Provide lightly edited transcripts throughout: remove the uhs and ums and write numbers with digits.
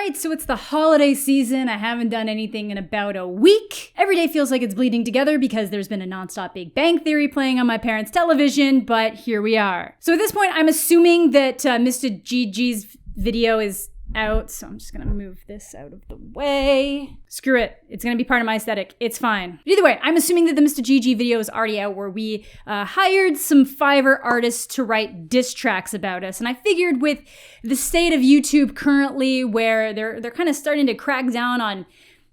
right, so it's the holiday season. I haven't done anything in about a week. Every day feels like it's bleeding together because there's been a nonstop Big Bang Theory playing on my parents' television, but here we are. So at this point, I'm assuming that Mr. GG's video is out, so I'm just gonna move this out of the way. Screw it, it's gonna be part of my aesthetic, it's fine. But either way, I'm assuming that the Mr. GG video is already out, where we hired some Fiverr artists to write diss tracks about us. And I figured with the state of YouTube currently, where they're kind of starting to crack down on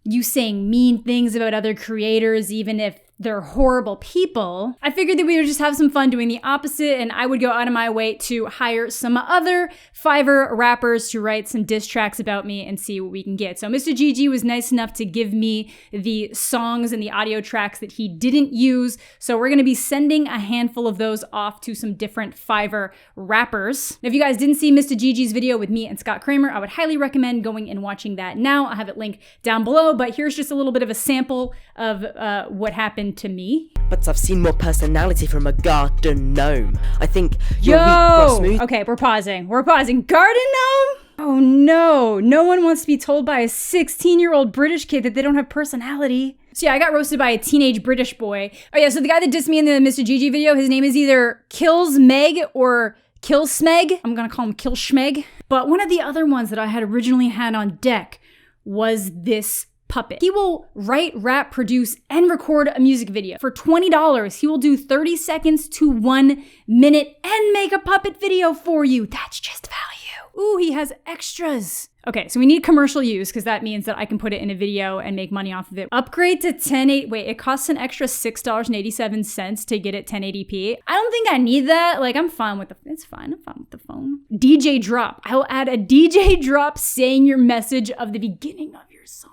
you saying mean things about other creators, even if they're horrible people, I figured that we would just have some fun doing the opposite, and I would go out of my way to hire some other Fiverr rappers to write some diss tracks about me and see what we can get. So Mr. GG was nice enough to give me the songs and the audio tracks that he didn't use, so we're gonna be sending a handful of those off to some different Fiverr rappers. If you guys didn't see Mr. GG's video with me and Scott Kramer, I would highly recommend going and watching that now. I'll have it linked down below, but here's just a little bit of a sample of what happened to me. But I've seen more personality from a garden gnome. I think you're weak, but smooth. Okay, we're pausing. Garden gnome? Oh no, no one wants to be told by a 16-year-old British kid that they don't have personality. So yeah, I got roasted by a teenage British boy. Oh yeah, so the guy that dissed me in the Mr. GG video, his name is either Kills Meg or Kill Smeg. I'm gonna call him Kill Schmeg. But one of the other ones that I had originally had on deck was this puppet. He will write, rap, produce, and record a music video. For $20, he will do 30 seconds to 1 minute and make a puppet video for you. That's just value. Ooh, he has extras. Okay, so we need commercial use because that means that I can put it in a video and make money off of it. Upgrade to 1080, wait, it costs an extra $6.87 to get it 1080p. I don't think I need that. Like, I'm fine with it's fine, I'm fine with the phone. DJ drop. I will add a DJ drop saying your message of the beginning of your song.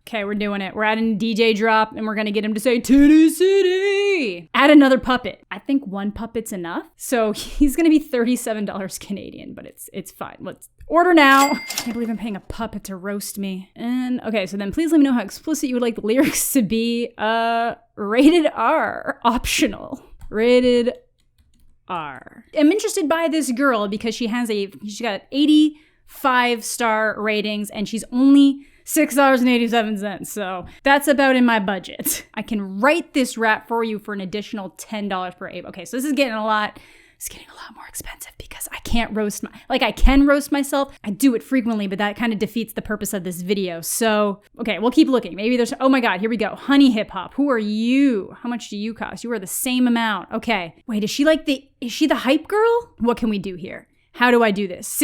Okay, we're doing it. We're adding a DJ drop and we're gonna get him to say Titty City. Add another puppet. I think one puppet's enough. So he's gonna be $37 Canadian, but it's fine. Let's order now. I can't believe I'm paying a puppet to roast me. And okay, so then please let me know how explicit you would like the lyrics to be. Rated R, optional. Rated R. I'm interested by this girl because she got 85-star ratings and she's only $6.87, so that's about in my budget. I can write this rap for you for an additional $10 per ape. Okay, so this is getting a lot more expensive because I can't roast I can roast myself. I do it frequently, but that kind of defeats the purpose of this video. So, okay, we'll keep looking. Maybe there's, oh my God, here we go. Honey Hip Hop, who are you? How much do you cost? You are the same amount. Okay, wait, is she the hype girl? What can we do here? How do I do this?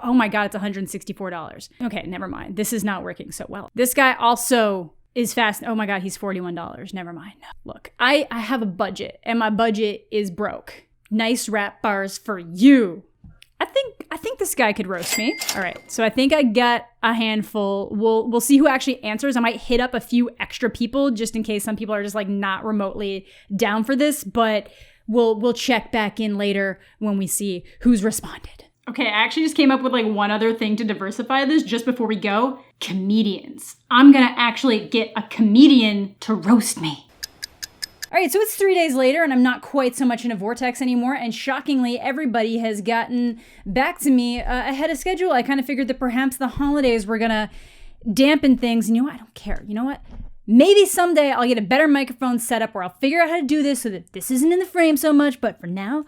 Oh my God, it's $164. Okay, never mind. This is not working so well. This guy also is fast. Oh my God, he's $41. Never mind. Look, I have a budget and my budget is broke. Nice rap bars for you. I think this guy could roast me. All right, so I think I got a handful. We'll see who actually answers. I might hit up a few extra people just in case some people are just like not remotely down for this, but we'll check back in later when we see who's responded. Okay, I actually just came up with like one other thing to diversify this just before we go. Comedians. I'm gonna actually get a comedian to roast me. All right, so it's 3 days later and I'm not quite so much in a vortex anymore, and shockingly, everybody has gotten back to me ahead of schedule. I kind of figured that perhaps the holidays were gonna dampen things, and you know what, I don't care. You know what? Maybe someday I'll get a better microphone setup where I'll figure out how to do this so that this isn't in the frame so much, but for now,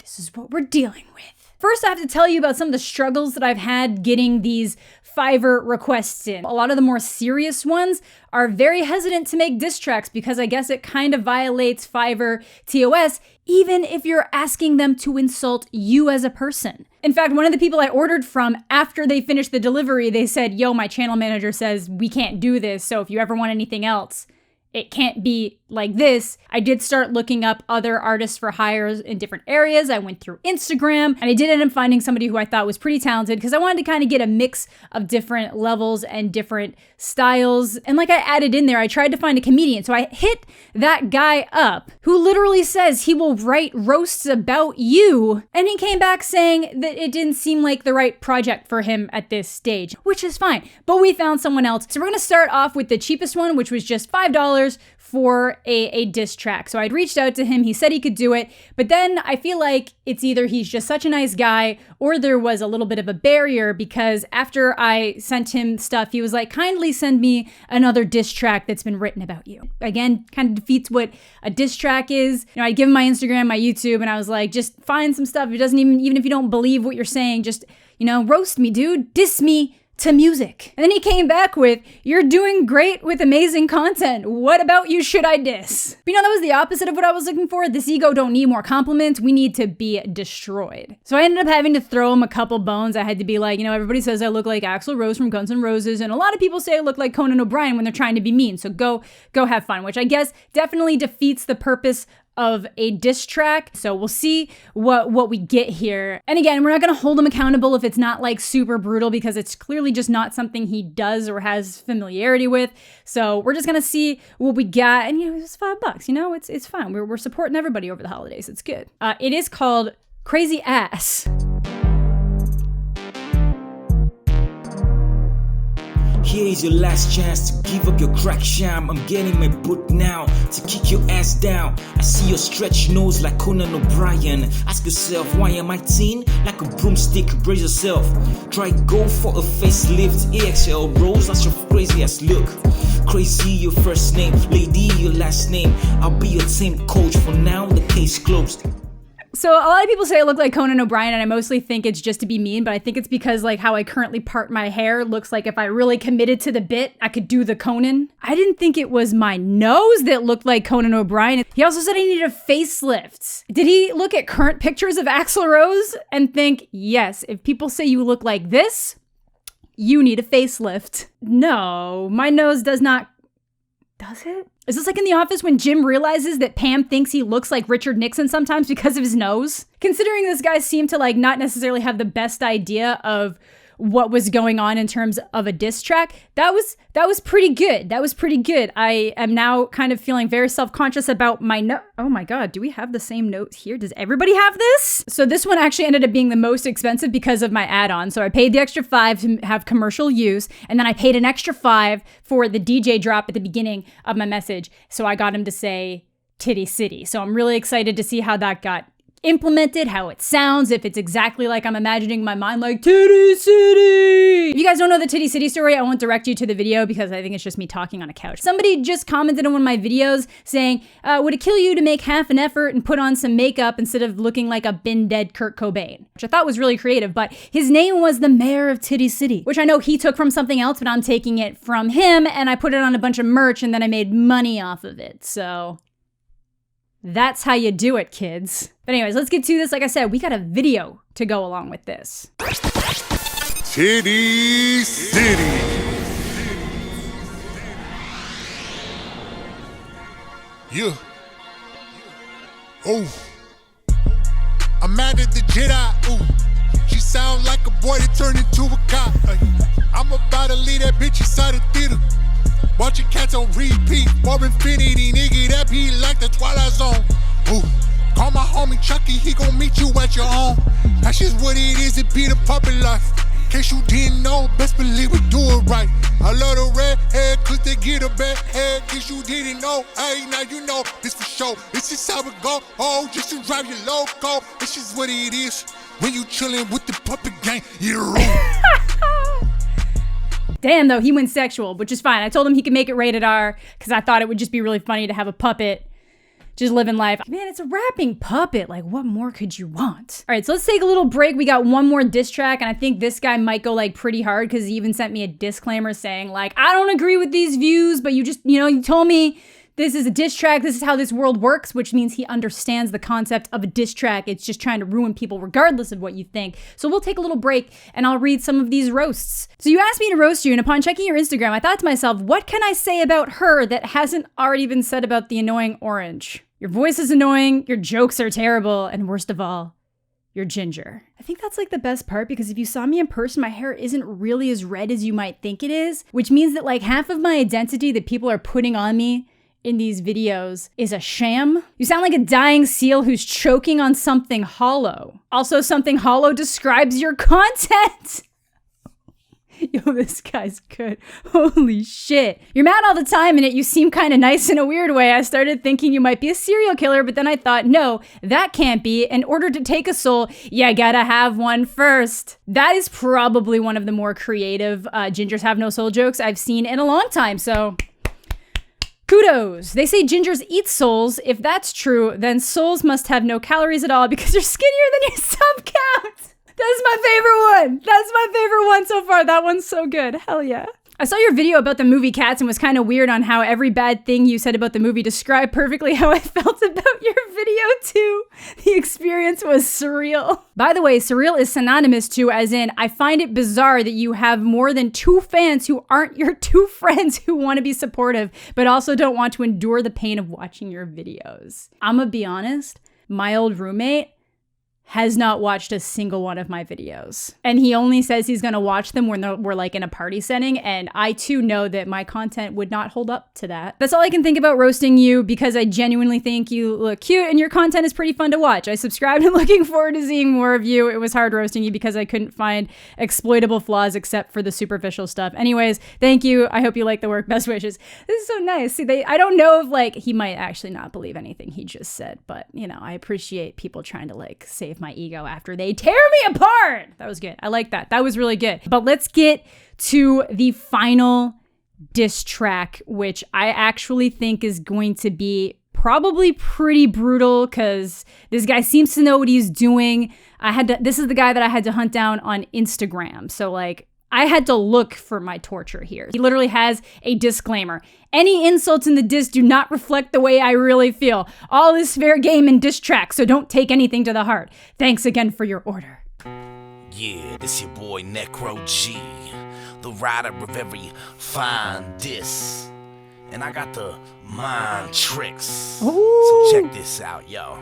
this is what we're dealing with. First, I have to tell you about some of the struggles that I've had getting these Fiverr requests in. A lot of the more serious ones are very hesitant to make diss tracks because I guess it kind of violates Fiverr TOS, even if you're asking them to insult you as a person. In fact, one of the people I ordered from, after they finished the delivery, they said, yo, my channel manager says we can't do this, so if you ever want anything else, it can't be like this. I did start looking up other artists for hires in different areas. I went through Instagram and I did end up finding somebody who I thought was pretty talented because I wanted to kind of get a mix of different levels and different styles. And like I added in there, I tried to find a comedian. So I hit that guy up who literally says he will write roasts about you. And he came back saying that it didn't seem like the right project for him at this stage, which is fine. But we found someone else. So we're gonna start off with the cheapest one, which was just $5 for for a diss track. So I'd reached out to him. He said he could do it. But then I feel like it's either he's just such a nice guy or there was a little bit of a barrier, because after I sent him stuff, he was like, kindly send me another diss track that's been written about you. Again, kind of defeats what a diss track is. You know, I'd give him my Instagram, my YouTube, and I was like, just find some stuff. It doesn't even if you don't believe what you're saying, just, you know, roast me, dude. Diss me to music. And then he came back with, you're doing great with amazing content. What about you should I diss? But you know, that was the opposite of what I was looking for. This ego don't need more compliments. We need to be destroyed. So I ended up having to throw him a couple bones. I had to be like, you know, everybody says I look like Axl Rose from Guns N' Roses, and a lot of people say I look like Conan O'Brien when they're trying to be mean. So go have fun, which I guess definitely defeats the purpose of a diss track. So we'll see what we get here. And again, we're not going to hold him accountable if it's not like super brutal, because it's clearly just not something he does or has familiarity with. So we're just going to see what we got. And you know, it's $5, you know, it's fine. We're supporting everybody over the holidays. It's good. It is called Crazy Ass. Here is your last chance to give up your crack sham. I'm getting my boot now to kick your ass down. I see your stretched nose like Conan O'Brien. Ask yourself, why am I teen? Like a broomstick, brace yourself. Try go for a facelift. AXL Rose, that's your crazy ass look. Crazy your first name, lady your last name. I'll be your team coach. For now, the case closed. So a lot of people say I look like Conan O'Brien, and I mostly think it's just to be mean, but I think it's because like how I currently part my hair looks like if I really committed to the bit, I could do the Conan. I didn't think it was my nose that looked like Conan O'Brien. He also said I needed a facelift. Did he look at current pictures of Axl Rose and think, yes, if people say you look like this, you need a facelift? No, my nose does not. Does it? Is this like in The Office when Jim realizes that Pam thinks he looks like Richard Nixon sometimes because of his nose? Considering this guy seemed to like not necessarily have the best idea of what was going on in terms of a diss track, that was pretty good. That was pretty good. I am now kind of feeling very self-conscious about my note. Oh my God, do we have the same note here? Does everybody have this? So this one actually ended up being the most expensive because of my add-on. So I paid the extra $5 to have commercial use, and then I paid an extra $5 for the DJ drop at the beginning of my message. So I got him to say Titty City. So I'm really excited to see how that got implemented, how it sounds, if it's exactly like I'm imagining in my mind, like Titty City. If you guys don't know the Titty City story, I won't direct you to the video because I think it's just me talking on a couch. Somebody just commented on one of my videos saying, would it kill you to make half an effort and put on some makeup instead of looking like a been dead Kurt Cobain? Which I thought was really creative, but his name was the mayor of Titty City, which I know he took from something else, but I'm taking it from him, and I put it on a bunch of merch and then I made money off of it. So that's how you do it, kids. But anyways, let's get to this. Like I said, we got a video to go along with this. Titty City. Yeah. Oh. I'm mad at the Jedi. Ooh. She sound like a boy that turned into a cop. I'm about to leave that bitch inside the theater. Watching cats on repeat, more infinity, nigga, that be like the Twilight Zone. Ooh, call my homie Chucky, he gon' meet you at your own. That's just what it is, it be the puppet life. In case you didn't know, best believe we do it right. I love the red hair, cause they get a bad head. In case you didn't know, hey, now you know, this for sure. This is how it go, oh, just to drive your loco. This just what it is, when you chillin' with the puppet gang, you're wrong. Damn, though, he went sexual, which is fine. I told him he could make it rated R because I thought it would just be really funny to have a puppet just living life. Man, it's a rapping puppet. Like, what more could you want? All right, so let's take a little break. We got one more diss track, and I think this guy might go like pretty hard because he even sent me a disclaimer saying like, I don't agree with these views, but you just, you know, you told me this is a diss track. This is how this world works, which means he understands the concept of a diss track. It's just trying to ruin people regardless of what you think. So we'll take a little break and I'll read some of these roasts. So you asked me to roast you, and upon checking your Instagram, I thought to myself, what can I say about her that hasn't already been said about the annoying orange? Your voice is annoying, your jokes are terrible, and worst of all, you're ginger. I think that's like the best part, because if you saw me in person, my hair isn't really as red as you might think it is, which means that like half of my identity that people are putting on me in these videos is a sham. You sound like a dying seal who's choking on something hollow. Also, something hollow describes your content. You Yo, this guy's good. Holy shit. You're mad all the time and yet you seem kind of nice in a weird way. I started thinking you might be a serial killer, but then I thought, no, that can't be. In order to take a soul, you gotta have one first. That is probably one of the more creative Gingers Have No Soul jokes I've seen in a long time, so kudos. They say gingers eat souls. If that's true, then souls must have no calories at all because you're skinnier than your sub count. That's my favorite one. That's my favorite one so far. That one's so good. Hell yeah. I saw your video about the movie Cats and was kind of weird on how every bad thing you said about the movie described perfectly how I felt about your video too. The experience was surreal. By the way, surreal is synonymous to, as in, I find it bizarre that you have more than 2 fans who aren't your 2 friends who want to be supportive, but also don't want to endure the pain of watching your videos. I'm gonna be honest, my old roommate has not watched a single one of my videos. And he only says he's gonna watch them when we're like in a party setting, and I too know that my content would not hold up to that. That's all I can think about roasting you because I genuinely think you look cute and your content is pretty fun to watch. I subscribed and looking forward to seeing more of you. It was hard roasting you because I couldn't find exploitable flaws except for the superficial stuff. Anyways, thank you. I hope you like the work. Best wishes. This is so nice. See, I don't know if like, he might actually not believe anything he just said, but you know, I appreciate people trying to like save my ego after they tear me apart. That was good. I like that. That was really good. But let's get to the final diss track, which I actually think is going to be probably pretty brutal because this guy seems to know what he's doing. This is the guy that I had to hunt down on Instagram. So like, I had to look for my torture here. He literally has a disclaimer. Any insults in the diss do not reflect the way I really feel. All is fair game in diss track, so don't take anything to the heart. Thanks again for your order. Yeah, this your boy Necro G, the writer of every fine diss. And I got the mind tricks. Ooh. So check this out, yo.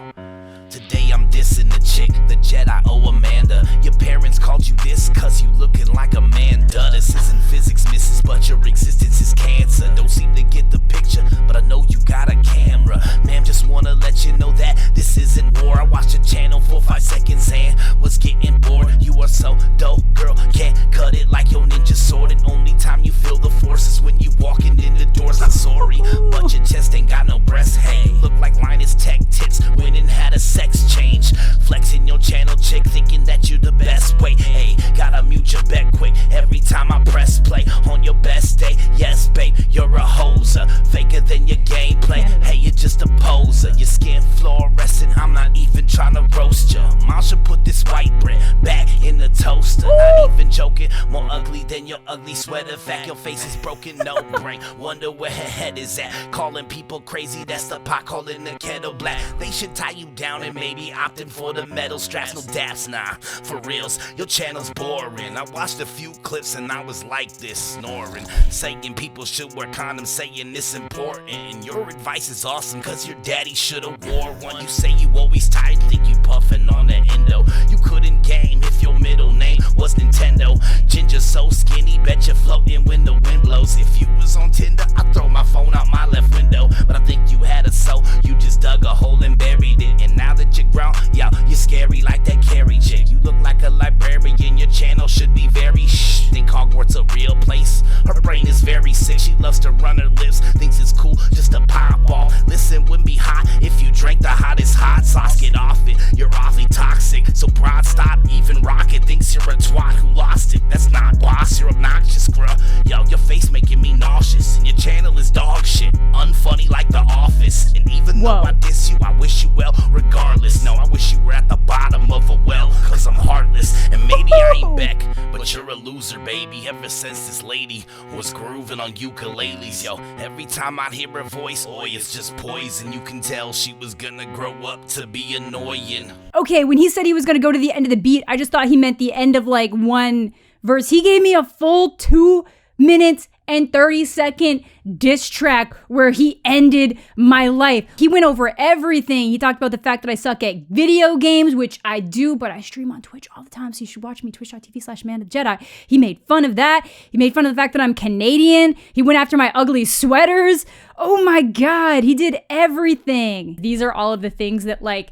Today I'm dissing the chick, the Jedi, oh Amanda. Your parents called you this cause you looking like Amanda. This isn't physics, missus, but your existence is cancer. Don't seem to get the picture, but I know you got a camera. Ma'am, just wanna let you know that this isn't war. I watched your channel for 5 seconds and was getting bored. You are so dope, girl, can't cut it like your ninja sword. And only time you feel the force is when you walking in the doors. I'm sorry, but your chest ain't got no breasts. Hey, you look like Linus Tech Tits, went and had a sex change. Flexing your channel, chick, thinking that you're the best. Wait, hey, gotta mute your bet quick every time I press play on your best day. Yes, babe, you're a hoser, faker than your gameplay. Hey, you're just a poser, your skin fluorescent. I'm not even trying to roast ya. Mom should put this white bread back in the toaster. Not even joking, more ugly than your ugly sweater. Fact, your face is broken, no brain. Wonder where her head is at. Calling people crazy, that's the pot calling the kettle black. They should tie you down and maybe opting for the metal straps. No daps, nah, for reals, your channel's boring. I watched a few clips and I was like this, snoring, saying people should wear condoms, saying it's important. And your advice is awesome cause your daddy should've wore one. You say you always tired, think you puffing on the endo. You couldn't game if your middle name was Nintendo. Ginger so skinny, bet you're floating when the wind blows. If you was on Tinder, I'd throw my phone out my left window. But I think you had a soul, you just dug a hole and buried it. And now that you're grown, yo, you're scary like that Carrie chick. You look like a librarian, your channel should be very shh. Think Hogwarts a real place? Her brain is very sick, she loves to run her lips, thinks it's cool just to pop off. Listen, wouldn't be hot if you drank the hottest hot sauce. Get off it, you're awfully toxic. So broad stop, even Rocket thinks you're a twat who lost it. That's not boss, you're obnoxious, bruh. Yo, your face making me nauseous, and your channel is dog shit, unfunny like The Office. And even though I diss you, I wish you well regardless. No, I wish you were at the bottom of a well, cause I'm heartless. And maybe I ain't Beck, but you're a loser, baby. Ever since this lady was grooving on ukuleles, yo, every time I hear her voice, oi, it's just poison. You can tell she was gonna grow up to be annoying. Okay, when he said he was gonna go to the end of the beat, I just thought he meant the end of like one verse. He gave me a full 2 minutes and 30-second diss track where he ended my life. He went over everything. He talked about the fact that I suck at video games, which I do, but I stream on Twitch all the time, so you should watch me, twitch.tv/MandaJedi. He made fun of that. He made fun of the fact that I'm Canadian. He went after my ugly sweaters. Oh my God, he did everything. These are all of the things that like,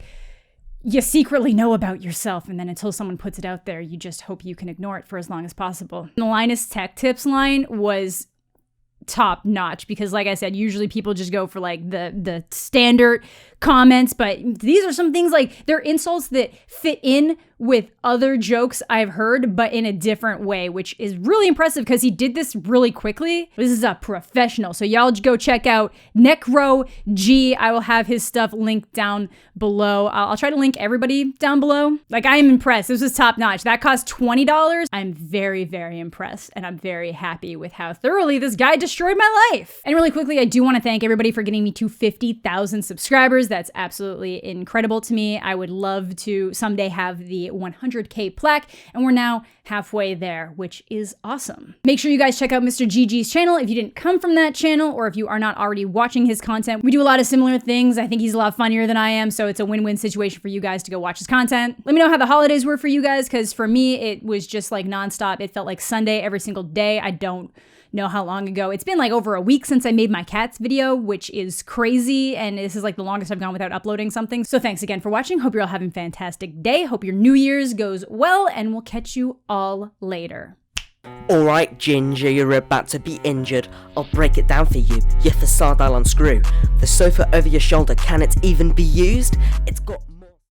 you secretly know about yourself, and then until someone puts it out there, you just hope you can ignore it for as long as possible. The LINUS Tech Tips line was top notch because, like I said, usually people just go for like the standard comments, but these are some things like they're insults that fit in with other jokes I've heard, but in a different way, which is really impressive because he did this really quickly. This is a professional. So y'all go check out Necro G. I will have his stuff linked down below. I'll try to link everybody down below. Like, I am impressed. This was top notch. That cost $20. I'm very, very impressed, and I'm very happy with how thoroughly this guy destroyed my life. And really quickly, I do want to thank everybody for getting me to 50,000 subscribers. That's absolutely incredible to me. I would love to someday have the 100K plaque, and we're now halfway there, which is awesome. Make sure you guys check out Mr. GG's channel if you didn't come from that channel, or if you are not already watching his content. We do a lot of similar things. I think he's a lot funnier than I am, so it's a win-win situation for you guys to go watch his content. Let me know how the holidays were for you guys, because for me, it was just like nonstop. It felt like Sunday every single day. I don't know how long ago. It's been like over a week since I made my cats video, which is crazy, and this is like the longest I've gone without uploading something. So thanks again for watching. Hope you're all having a fantastic day. Hope your New Year's goes well, and we'll catch you all later. Alright, Ginger, you're about to be injured. I'll break it down for you. Your facade I'll unscrew. The sofa over your shoulder, can it even be used? It's got